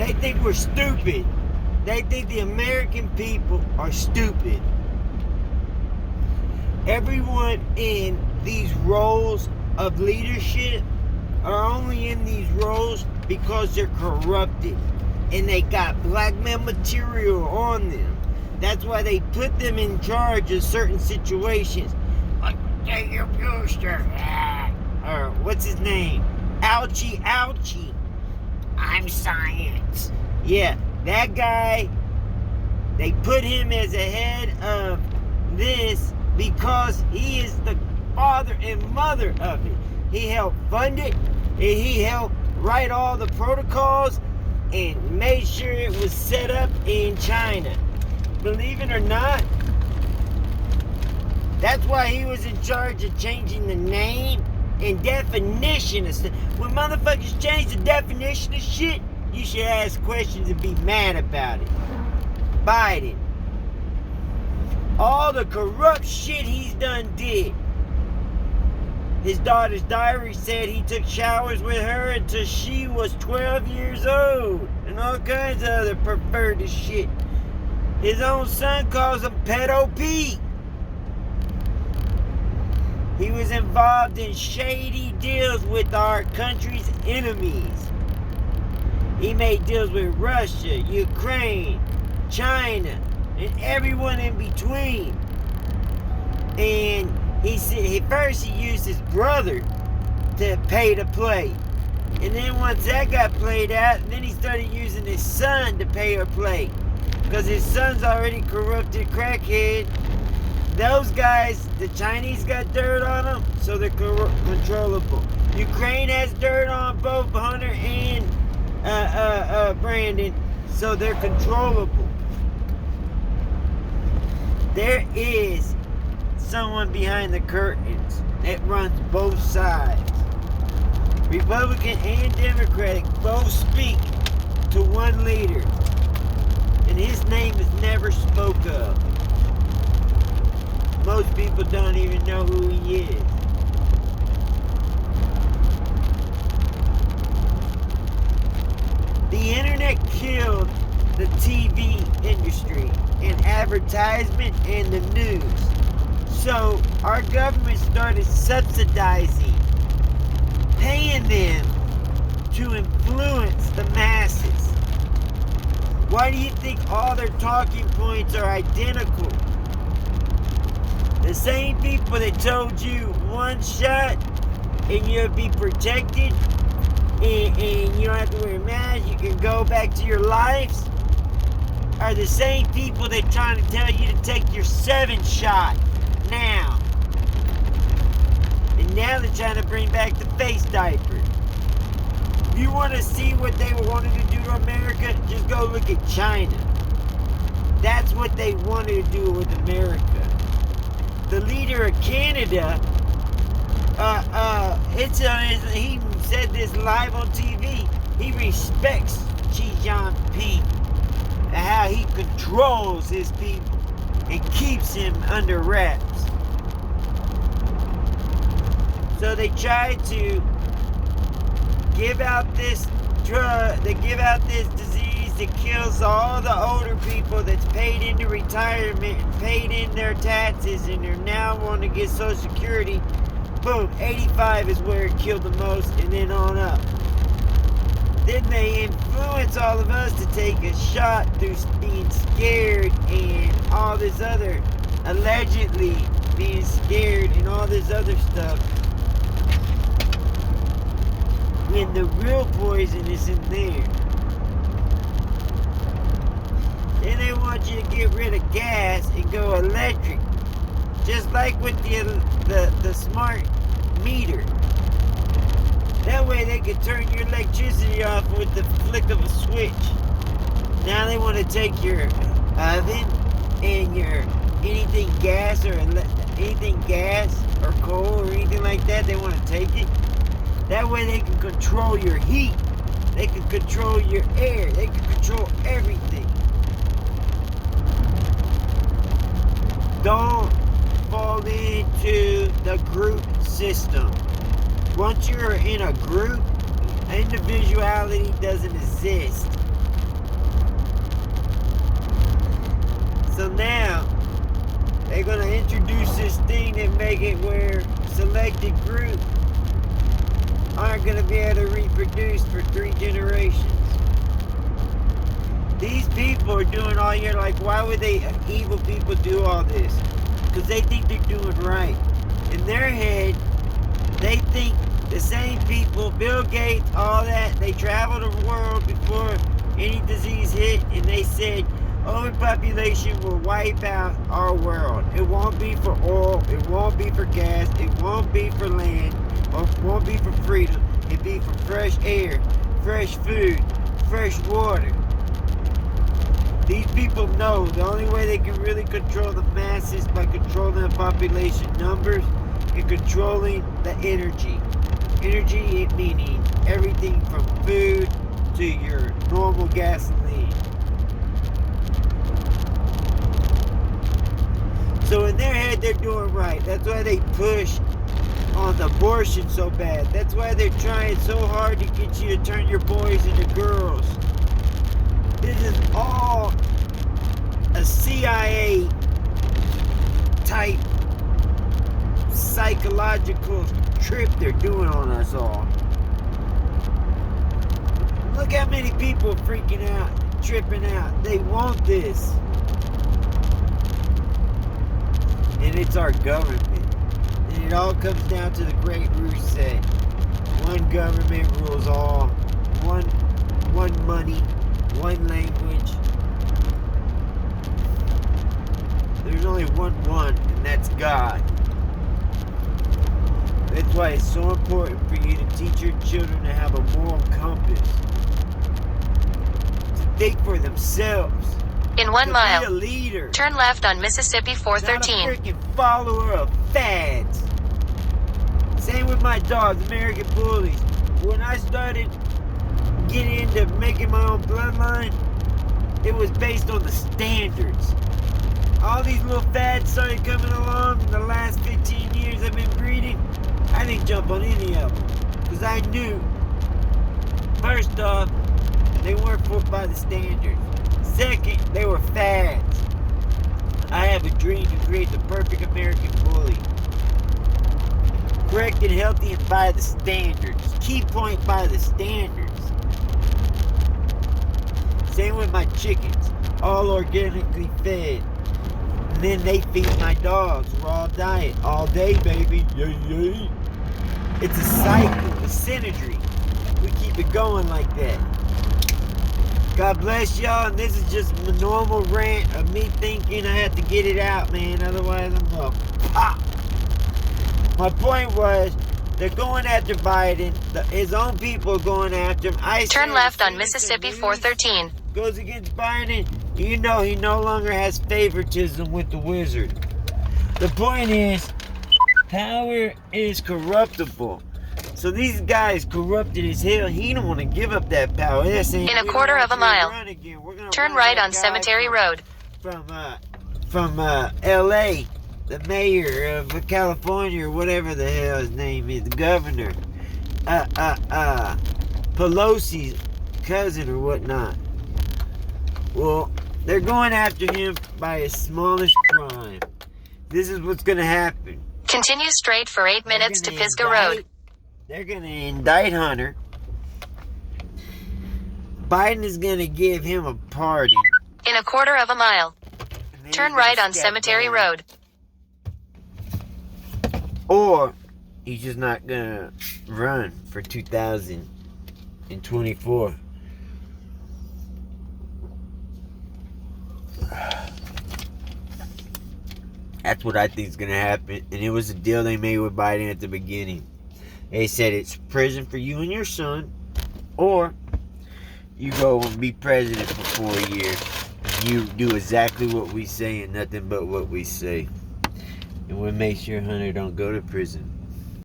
They think we're stupid. They think the American people are stupid. Everyone in these roles of leadership are only in these roles because they're corrupted and they got blackmail material on them. That's why they put them in charge of certain situations. Like, take your booster. Or what's his name? Ouchie, ouchie. I'm science. Yeah, that guy, they put him as a head of this because he is the father and mother of it. He helped fund it, and he helped write all the protocols and made sure it was set up in China. Believe it or not, that's why he was in charge of changing the name and definition of stuff. When motherfuckers change the definition of shit, you should ask questions and be mad about it. Biden. All the corrupt shit he's done did. His daughter's diary said he took showers with her until she was 12 years old. And all kinds of other perverted shit. His own son calls him Pedo Pete. He was involved in shady deals with our country's enemies. He made deals with Russia, Ukraine, China, and everyone in between. And he said first he used his brother to pay to play. And then once that got played out, then he started using his son to pay or play. Because his son's already corrupted crackhead. Those guys, the Chinese got dirt on them, so they're controllable. Ukraine has dirt on both Hunter and Brandon, so they're controllable. There is someone behind the curtains that runs both sides. Republican and Democratic both speak to one leader, and his name is never spoke of. Most people don't even know who he is. The internet killed the TV industry and advertisement and the news. So our government started subsidizing, paying them to influence the masses. Why do you think all their talking points are identical? The same people that told you one shot and you'll be protected and you don't have to wear a mask, you can go back to your lives, are the same people that trying to tell you to take your 7th shot now. And now they're trying to bring back the face diaper. If you want to see what they wanted to do to America, just go look at China. That's what they wanted to do with America. The leader of Canada, he said this live on TV. He respects Xi Jinping and how he controls his people and keeps him under wraps. So they try to give out this drug, they give out this disease that kills all the older people that's paid into retirement and paid in their taxes and they're now wanting to get Social Security. Boom, 85 is where it killed the most and then on up. Then they influence all of us to take a shot through being scared and all this other, allegedly being scared and all this other stuff. When the real poison is in there. Then they want you to get rid of gas and go electric. Just like with the smart meter. That way they can turn your electricity off with the flick of a switch. Now they want to take your oven and your anything gas or coal or anything like that. They want to take it. That way they can control your heat. They can control your air. They can control everything. Don't fall into the group system. Once you're in a group, individuality doesn't exist. they're going to introduce this thing and make it where selected groups aren't going to be able to reproduce for 3 generations. These people are doing all year. Like, why would evil people do all this? Because they think they're doing right. In their head, they think the same people, Bill Gates, all that, they traveled the world before any disease hit, and they said overpopulation will wipe out our world. It won't be for oil, it won't be for gas, it won't be for land, or it won't be for freedom. It'll be for fresh air, fresh food, fresh water. These people know the only way they can really control the masses by controlling the population numbers and controlling the energy. Energy meaning everything from food to your normal gasoline. So in their head, they're doing right. That's why they push on the abortion so bad. That's why they're trying so hard to get you to turn your boys into girls. This is all a CIA type psychological trip they're doing on us all. Look how many people freaking out, tripping out. They want this. And it's our government. And it all comes down to the Great Reset. One government rules all. One money. One language. There's only one, and that's God. That's why it's so important for you to teach your children to have a moral compass. To think for themselves. In 1 mile, be a leader. Turn left on Mississippi 413. Not a freaking follower of fads. Same with my dogs, American Bullies. When I started getting into making my own bloodline, it was based on the standards. All these little fads started coming along in the last 15 years I've been breeding. I didn't jump on any of them. Because I knew, first off, they weren't put by the standards. Second, they were fads. I have a dream to create the perfect American Bully. Correct and healthy and by the standards. Key point by the standards. Same with my chickens. All organically fed. And then they feed my dogs. Raw diet. All day, baby. Yay, yay. It's a cycle. A synergy. We keep it going like that. God bless y'all. And this is just a normal rant of me thinking I have to get it out, man. Otherwise, I'm going to pop. My point was, they're going after Biden. His own people are going after him. Turn left on Mississippi 413. Goes against Biden. You know he no longer has favoritism with the wizard. The point is, power is corruptible. So these guys corrupted as hell. He don't want to give up that power. They're saying, in a quarter of a mile, turn right on Cemetery Road. From L.A., the mayor of California, or whatever the hell his name is, the governor, Pelosi's cousin or whatnot. Well, they're going after him by his smallest crime. This is what's going to happen. Continue straight for 8 minutes to Pisgah Road. They're going to indict Hunter. Biden is going to give him a pardon. In a quarter of a mile, turn right on Cemetery Road. Or he's just not going to run for 2024. That's what I think is going to happen. And it was a deal they made with Biden at the beginning. They said it's prison for you and your son, or you go and be president for 4 years. You do exactly what we say and nothing but what we say. And we'll make sure Hunter don't go to prison.